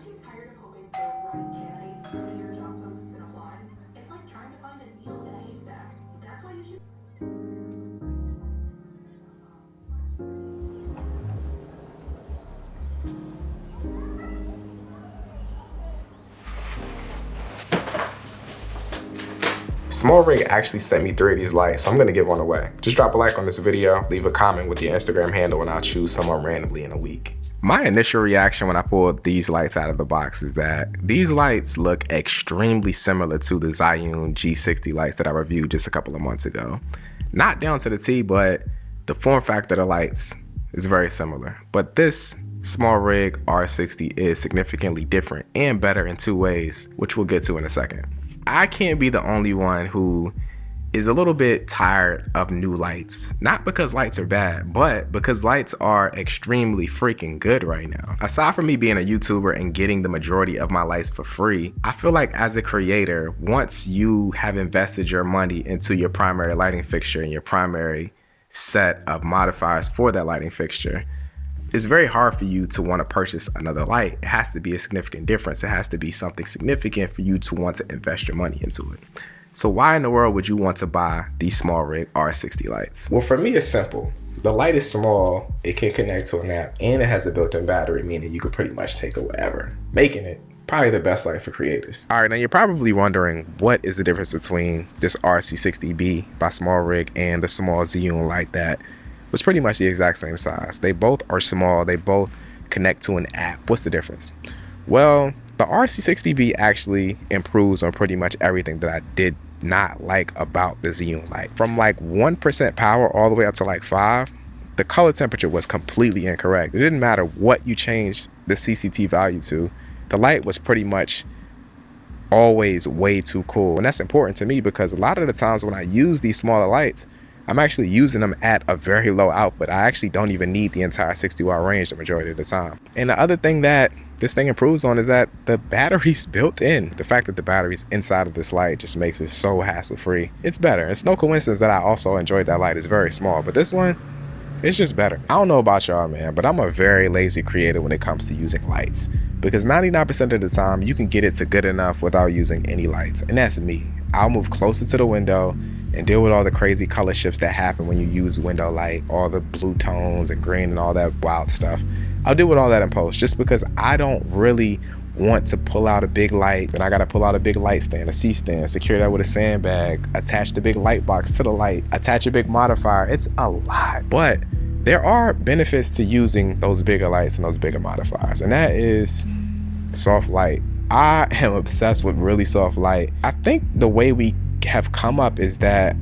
you tired of hoping the right candidates see your job posts and apply? It's like trying to find a needle in a haystack. That's why you should. SmallRig actually sent me 3 of these lights, so I'm gonna give one away. Just drop a like on this video, leave a comment with your Instagram handle, and I'll choose someone randomly in a week. My initial reaction when I pulled these lights out of the box is that these lights look extremely similar to the Zhiyun G60 lights that I reviewed just a couple of months ago. Not down to the T, but the form factor of the lights is very similar. But this SmallRig R60 is significantly different and better in 2 ways, which we'll get to in a second. I can't be the only one who is a little bit tired of new lights. Not because lights are bad, but because lights are extremely freaking good right now. Aside from me being a YouTuber and getting the majority of my lights for free, I feel like as a creator, once you have invested your money into your primary lighting fixture and your primary set of modifiers for that lighting fixture, it's very hard for you to want to purchase another light. It has to be a significant difference. It has to be something significant for you to want to invest your money into it. So why in the world would you want to buy these SmallRig R60 lights? Well, for me, it's simple. The light is small, it can connect to an app, and it has a built-in battery, meaning you could pretty much take it wherever, making it probably the best light for creators. All right, now you're probably wondering, what is the difference between this RC-60B by SmallRig and the small Zhiyun light that was pretty much the exact same size? They both are small, they both connect to an app. What's the difference? Well, the RC-60B actually improves on pretty much everything that I did not like about the Zhiyun light. From like 1% power all the way up to like 5, the color temperature was completely incorrect. It didn't matter what you changed the CCT value to, the light was pretty much always way too cool. And that's important to me because a lot of the times when I use these smaller lights, I'm actually using them at a very low output. I actually don't even need the entire 60-watt range the majority of the time. And the other thing that this thing improves on is that the battery's built in. The fact that the battery's inside of this light just makes it so hassle-free. It's better. It's no coincidence that I also enjoyed that light. It's very small, but this one, it's just better. I don't know about y'all, man, but I'm a very lazy creator when it comes to using lights, because 99% of the time you can get it to good enough without using any lights, and that's me. I'll move closer to the window and deal with all the crazy color shifts that happen when you use window light, all the blue tones and green and all that wild stuff. I'll deal with all that in post, just because I don't really want to pull out a big light, and I gotta pull out a big light stand, a C-stand, secure that with a sandbag, attach the big light box to the light, attach a big modifier. It's a lot, but there are benefits to using those bigger lights and those bigger modifiers, and that is soft light. I am obsessed with really soft light. I think the way we have come up is that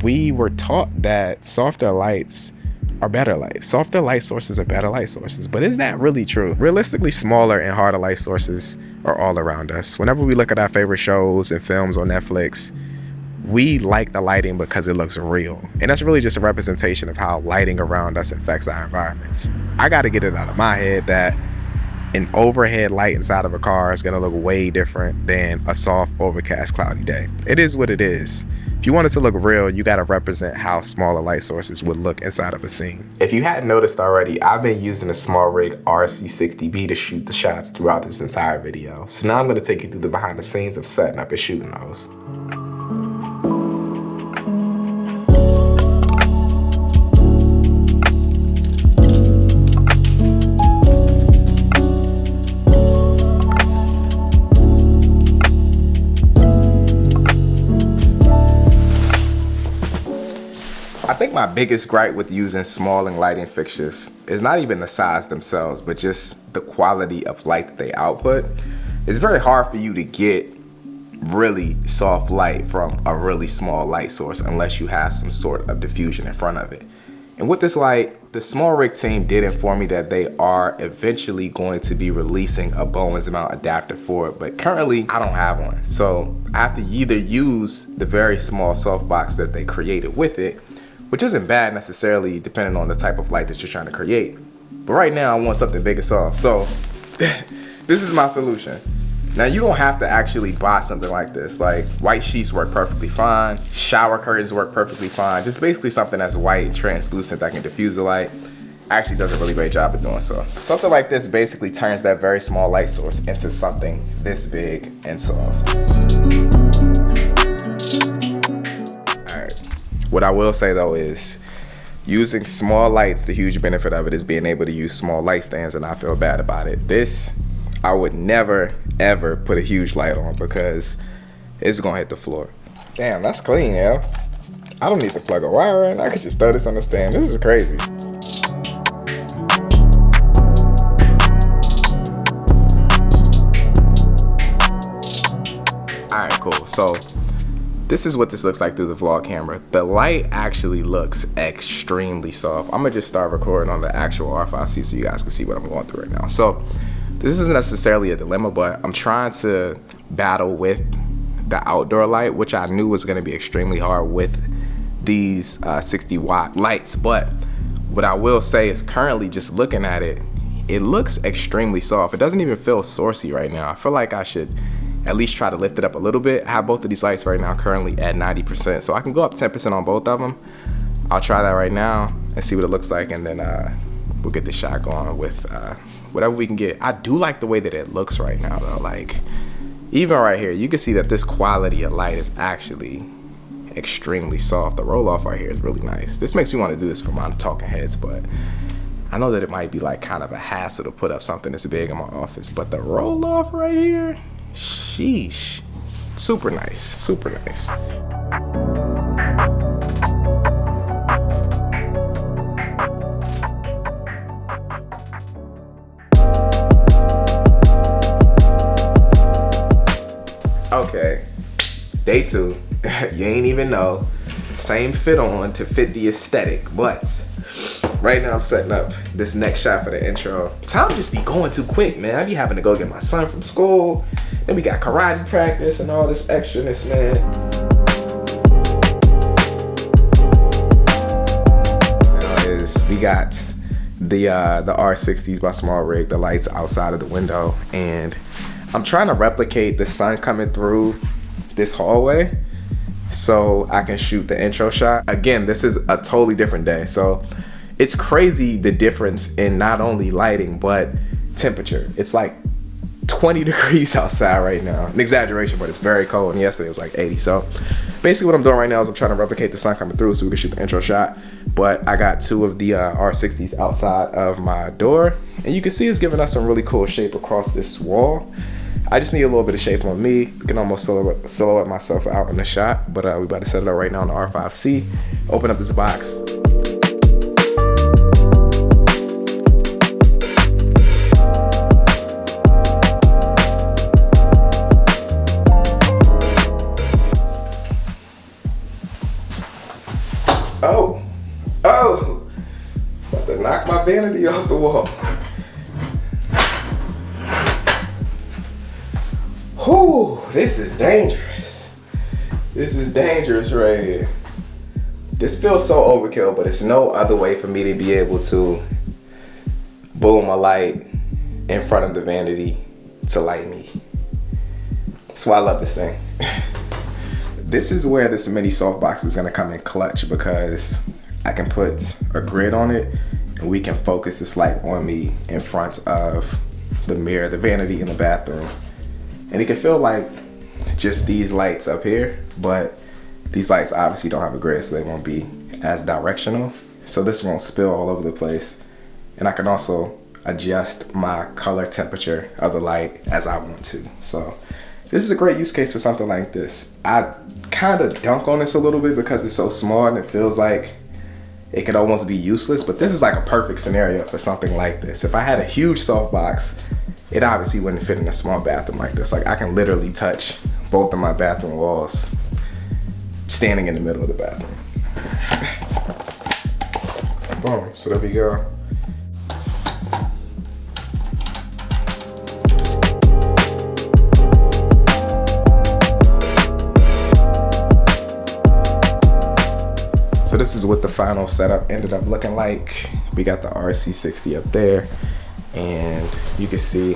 we were taught that softer lights are better lights. Softer light sources are better light sources, but is that really true? Realistically, smaller and harder light sources are all around us. Whenever we look at our favorite shows and films on Netflix, we like the lighting because it looks real. And that's really just a representation of how lighting around us affects our environments. I gotta get it out of my head that an overhead light inside of a car is gonna look way different than a soft, overcast, cloudy day. It is what it is. If you want it to look real, you gotta represent how smaller light sources would look inside of a scene. If you hadn't noticed already, I've been using the SmallRig RC-60B to shoot the shots throughout this entire video. So now I'm gonna take you through the behind the scenes of setting up and shooting those. I think my biggest gripe with using small and lighting fixtures is not even the size themselves, but just the quality of light that they output. It's very hard for you to get really soft light from a really small light source unless you have some sort of diffusion in front of it. And with this light, the SmallRig team did inform me that they are eventually going to be releasing a Bowens mount adapter for it, but currently I don't have one. So I have to either use the very small softbox that they created with it, which isn't bad necessarily depending on the type of light that you're trying to create. But right now I want something big and soft. So this is my solution. Now you don't have to actually buy something like this. Like white sheets work perfectly fine. Shower curtains work perfectly fine. Just basically something that's white and translucent that can diffuse the light. actually does a really great job of doing so. Something like this basically turns that very small light source into something this big and soft. Alright, what I will say though is, using small lights, the huge benefit of it is being able to use small light stands and not feel bad about it. This, I would never ever put a huge light on because it's gonna hit the floor. Damn, that's clean, yo. I don't need to plug a wire in. I could just throw this on the stand. This is crazy. Alright, cool. So this is what this looks like through the vlog camera. The light actually looks extremely soft. I'm gonna just start recording on the actual R5C so you guys can see what I'm going through right now. So this isn't necessarily a dilemma, but I'm trying to battle with the outdoor light, which I knew was gonna be extremely hard with these 60-watt lights. But what I will say is, currently just looking at it, it looks extremely soft. It doesn't even feel sourcey right now. I feel like I should at least try to lift it up a little bit. I have both of these lights right now currently at 90%, so I can go up 10% on both of them. I'll try that right now and see what it looks like, and then we'll get the shot going with whatever we can get. I do like the way that it looks right now though. Like, even right here, you can see that this quality of light is actually extremely soft. The roll off right here is really nice. This makes me want to do this for my talking heads, but I know that it might be like kind of a hassle to put up something this big in my office, but the roll off right here, sheesh, super nice, super nice. Okay, day 2. You ain't even know. Same fit on to fit the aesthetic, but right now I'm setting up this next shot for the intro. Time just be going too quick, man. I be having to go get my son from school. Then we got karate practice and all this extraness, man. We got the R60s by SmallRig, the lights outside of the window, and I'm trying to replicate the sun coming through this hallway so I can shoot the intro shot. Again, this is a totally different day, so it's crazy the difference in not only lighting but temperature. It's like 20 degrees outside right now. An exaggeration, but it's very cold, and yesterday it was like 80. So basically what I'm doing right now is I'm trying to replicate the sun coming through so we can shoot the intro shot. But I got 2 of the R60s outside of my door, and you can see it's giving us some really cool shape across this wall. I just need a little bit of shape on me. You can almost silhouette myself out in the shot, but we about to set it up right now on the R5C. Open up this box. Oh, about to knock my vanity off the wall. Whew, this is dangerous. This is dangerous right here. This feels so overkill, but it's no other way for me to be able to boom a light in front of the vanity to light me. That's why I love this thing. This is where this mini softbox is gonna come in clutch, because I can put a grid on it and we can focus this light on me in front of the mirror, the vanity in the bathroom. And it can feel like just these lights up here, but these lights obviously don't have a grid, so they won't be as directional. So this won't spill all over the place. And I can also adjust my color temperature of the light as I want to. So this is a great use case for something like this. I kind of dunk on this a little bit because it's so small and it feels like it could almost be useless, but this is like a perfect scenario for something like this. If I had a huge softbox, it obviously wouldn't fit in a small bathroom like this. Like, I can literally touch both of my bathroom walls standing in the middle of the bathroom. Boom, so there we go. So this is what the final setup ended up looking like. We got the RC60 up there, and you can see,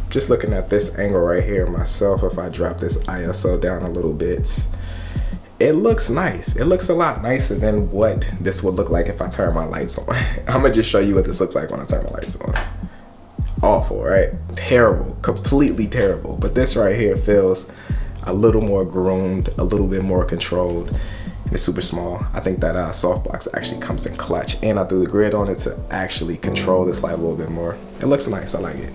just looking at this angle right here myself, if I drop this ISO down a little bit, it looks nice. It looks a lot nicer than what this would look like if I turn my lights on. I'm gonna just show you what this looks like when I turn my lights on. Awful, right? Terrible, completely terrible. But this right here feels a little more groomed, a little bit more controlled. It's super small. I think that softbox actually comes in clutch, and I threw the grid on it to actually control this light a little bit more. It looks nice, I like it.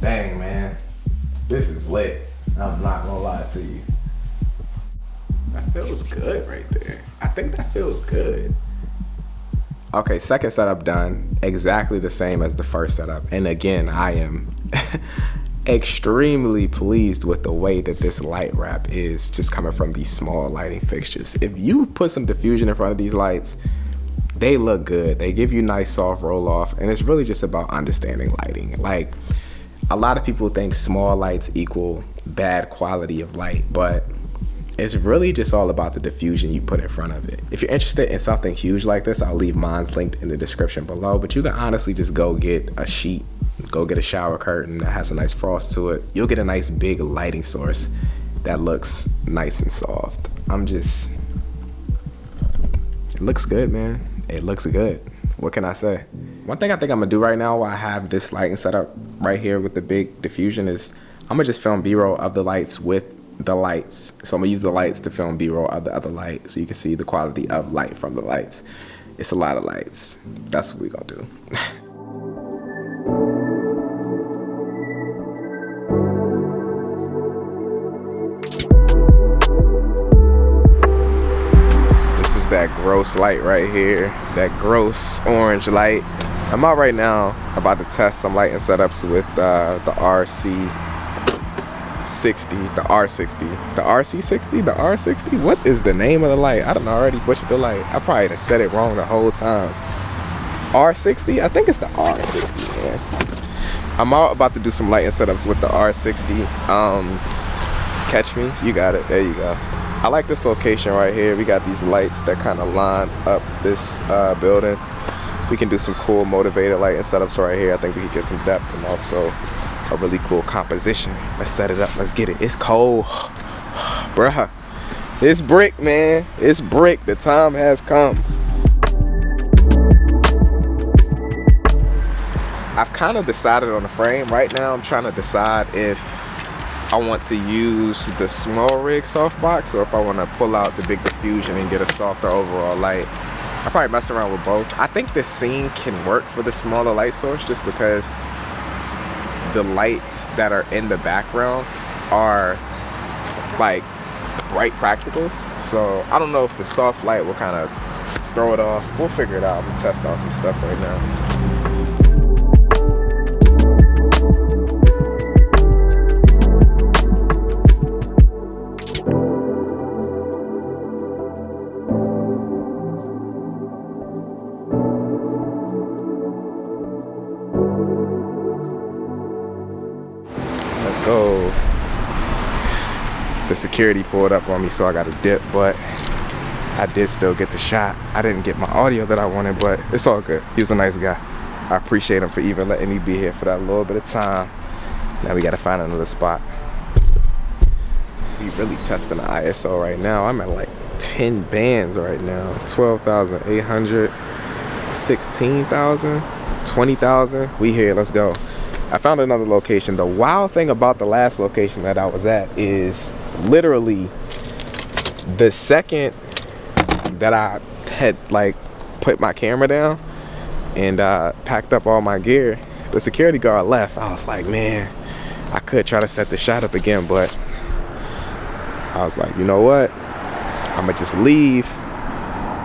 Dang, man, this is lit. I'm not gonna lie to you. That feels good right there. I think that feels good. Okay, second setup done. Exactly the same as the first setup. And again, I am extremely pleased with the way that this light wrap is just coming from these small lighting fixtures. If you put some diffusion in front of these lights, they look good. They give you nice soft roll off, and it's really just about understanding lighting. Like, a lot of people think small lights equal bad quality of light, but it's really just all about the diffusion you put in front of it. If you're interested in something huge like this, I'll leave mine's linked in the description below, but you can honestly just go get a sheet, go get a shower curtain that has a nice frost to it. You'll get a nice big lighting source that looks nice and soft. It looks good, man. It looks good. What can I say? One thing I think I'm gonna do right now while I have this lighting set up right here with the big diffusion is I'm gonna just film B-roll of the lights with the lights. So I'm gonna use the lights to film B-roll of the other light so you can see the quality of light from the lights. It's a lot of lights. That's what we're gonna do. This is that gross light right here, that gross orange light. I'm out right now about to test some lighting setups with the RC-60, the R60, the RC-60, the R60. What is the name of the light? I don't know, I already butchered the light. I probably done said it wrong the whole time. R60? I think it's the R60, man. I'm out about to do some lighting setups with the R60. Catch me? You got it. There you go. I like this location right here. We got these lights that kind of line up this building. We can do some cool motivated lighting setups right here. I think we can get some depth and also a really cool composition. Let's set it up. Let's get it. It's cold. Bruh. It's brick, man. It's brick. The time has come. I've kind of decided on the frame. Right now, I'm trying to decide if I want to use the SmallRig softbox or if I want to pull out the big diffusion and get a softer overall light. I'll probably mess around with both. I think this scene can work for the smaller light source just because the lights that are in the background are like bright practicals. So I don't know if the soft light will kind of throw it off. We'll figure it out. We'll test out some stuff right now. Let's go. The security pulled up on me, so I got to dip, but I did still get the shot. I didn't get my audio that I wanted, but it's all good. He was a nice guy. I appreciate him for even letting me be here for that little bit of time. Now we got to find another spot. We really testing the ISO right now. I'm at like 10 bands right now. 12,800, 16,000, 20,000. We here, let's go. I found another location. The wild thing about the last location that I was at is literally the second that I had like put my camera down and packed up all my gear, the security guard left. I was like, man, I could try to set the shot up again, but I was like, you know what? I'm gonna just leave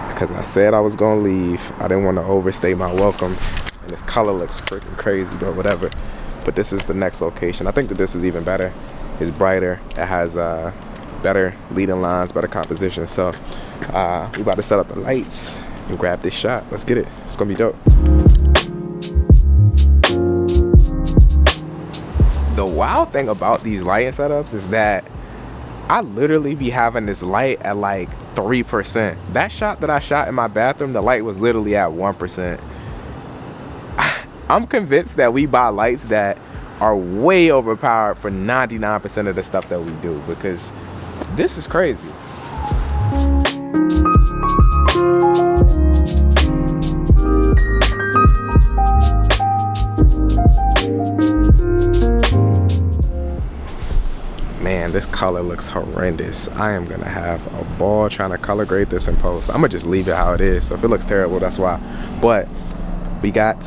because I said I was gonna leave. I didn't want to overstay my welcome. And this color looks freaking crazy, but whatever. But this is the next location. I think that this is even better. It's brighter. It has better leading lines, better composition. So we about to set up the lights and grab this shot. Let's get it. It's gonna be dope. The wild thing about these lighting setups is that I literally be having this light at like 3%. That shot that I shot in my bathroom, the light was literally at 1%. I'm convinced that we buy lights that are way overpowered for 99% of the stuff that we do, because this is crazy. Man, this color looks horrendous. I am gonna have a ball trying to color grade this in post. I'm gonna just leave it how it is. So if it looks terrible, that's why. But we got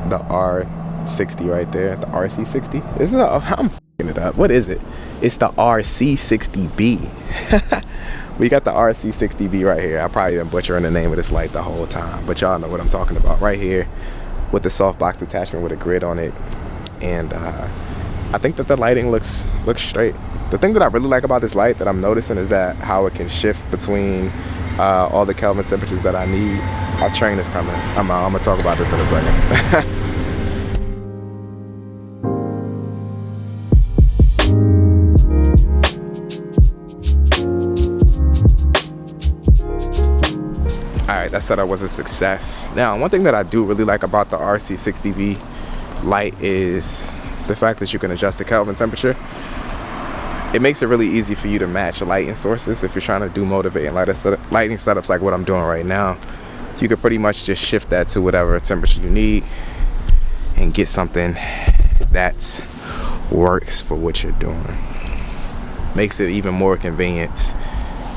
the R60 right there, the RC60. Isn't it? I'm f***ing it up. What is it? It's the RC-60B. We got the RC-60B right here. I probably been butchering the name of this light the whole time, but y'all know what I'm talking about. Right here with the softbox attachment with a grid on it. And I think that the lighting looks straight. The thing that I really like about this light that I'm noticing is that how it can shift between all the Kelvin temperatures that I need. Our train is coming. I'm gonna talk about this in a second. Alright, that setup was a success. Now, one thing that I do really like about the RC-60B light is the fact that you can adjust the Kelvin temperature. It makes it really easy for you to match lighting sources if you're trying to do motivating lighting setups like what I'm doing right now. You could pretty much just shift that to whatever temperature you need and get something that works for what you're doing. Makes it even more convenient.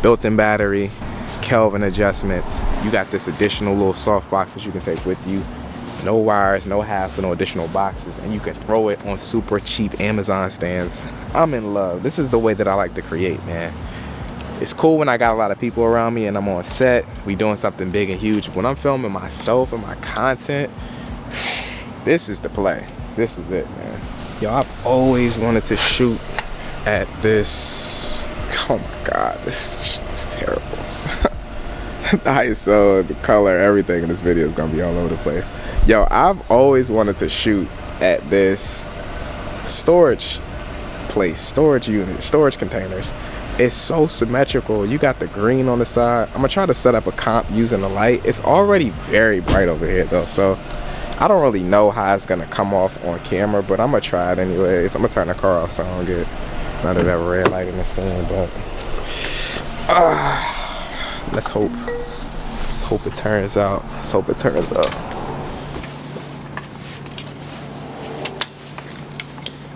Built-in battery, Kelvin adjustments. You got this additional little soft box that you can take with you. No wires, no hassle, no additional boxes, and you can throw it on super cheap Amazon stands. I'm in love. This is the way that I like to create, man. It's cool when I got a lot of people around me and I'm on set, we doing something big and huge. When I'm filming myself and my content, this is the play. This is it, man. Yo, I've always wanted to shoot at this. Oh my God, this is terrible. The ISO, the color, everything in this video is gonna be all over the place. Yo, I've always wanted to shoot at this storage place, storage unit, storage containers. It's so symmetrical. You got the green on the side. I'm gonna try to set up a comp using the light. It's already very bright over here though, so I don't really know how it's gonna come off on camera, but I'm gonna try it anyways. I'm gonna turn the car off so I don't get none of that red light in the scene, but let's hope. Let's hope it turns out. Let's hope it turns out.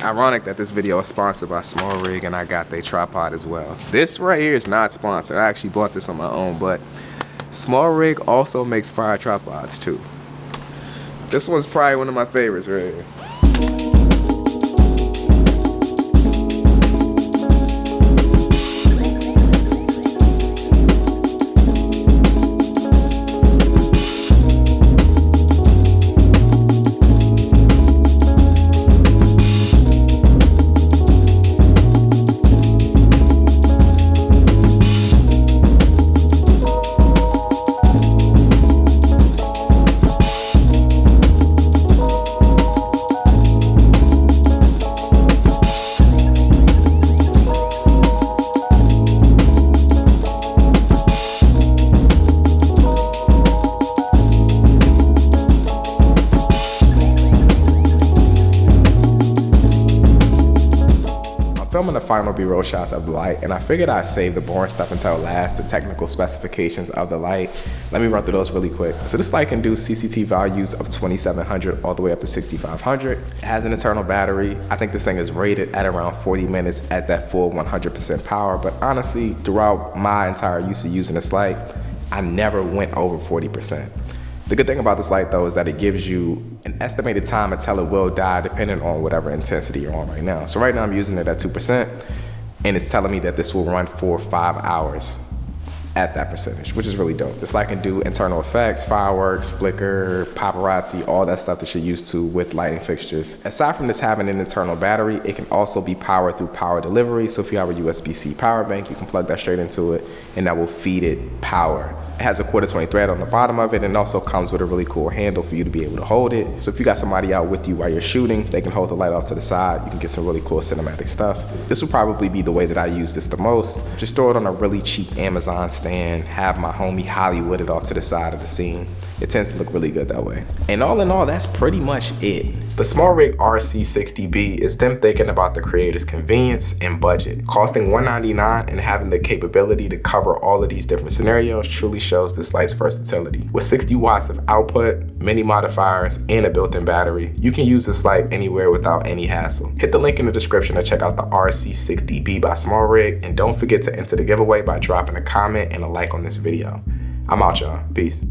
Ironic that this video is sponsored by SmallRig and I got their tripod as well. This right here is not sponsored. I actually bought this on my own, but SmallRig also makes fire tripods too. This one's probably one of my favorites right here. Filming the final B-roll shots of the light, and I figured I'd save the boring stuff until last, the technical specifications of the light. Let me run through those really quick. So this light can do CCT values of 2700 all the way up to 6500. It has an internal battery. I think this thing is rated at around 40 minutes at that full 100% power, but honestly, throughout my entire use of using this light, I never went over 40%. The good thing about this light though is that it gives you an estimated time until it will die depending on whatever intensity you're on right now. So right now I'm using it at 2% and it's telling me that this will run for 5 hours at that percentage, which is really dope. This light can do internal effects, fireworks, flicker, paparazzi, all that stuff that you're used to with lighting fixtures. Aside from this having an internal battery, it can also be powered through power delivery. So if you have a USB-C power bank, you can plug that straight into it and that will feed it power. It has a 1/4-20 thread on the bottom of it, and also comes with a really cool handle for you to be able to hold it. So if you got somebody out with you while you're shooting, they can hold the light off to the side. You can get some really cool cinematic stuff. This will probably be the way that I use this the most. Just throw it on a really cheap Amazon stand, have my homie Hollywood it off to the side of the scene. It tends to look really good that way. And all in all, that's pretty much it. The SmallRig RC-60B is them thinking about the creator's convenience and budget. Costing $199 and having the capability to cover all of these different scenarios truly shows this light's versatility. With 60 watts of output, many modifiers, and a built-in battery, you can use this light anywhere without any hassle. Hit the link in the description to check out the RC-60B by SmallRig, and don't forget to enter the giveaway by dropping a comment and a like on this video. I'm out, y'all. Peace.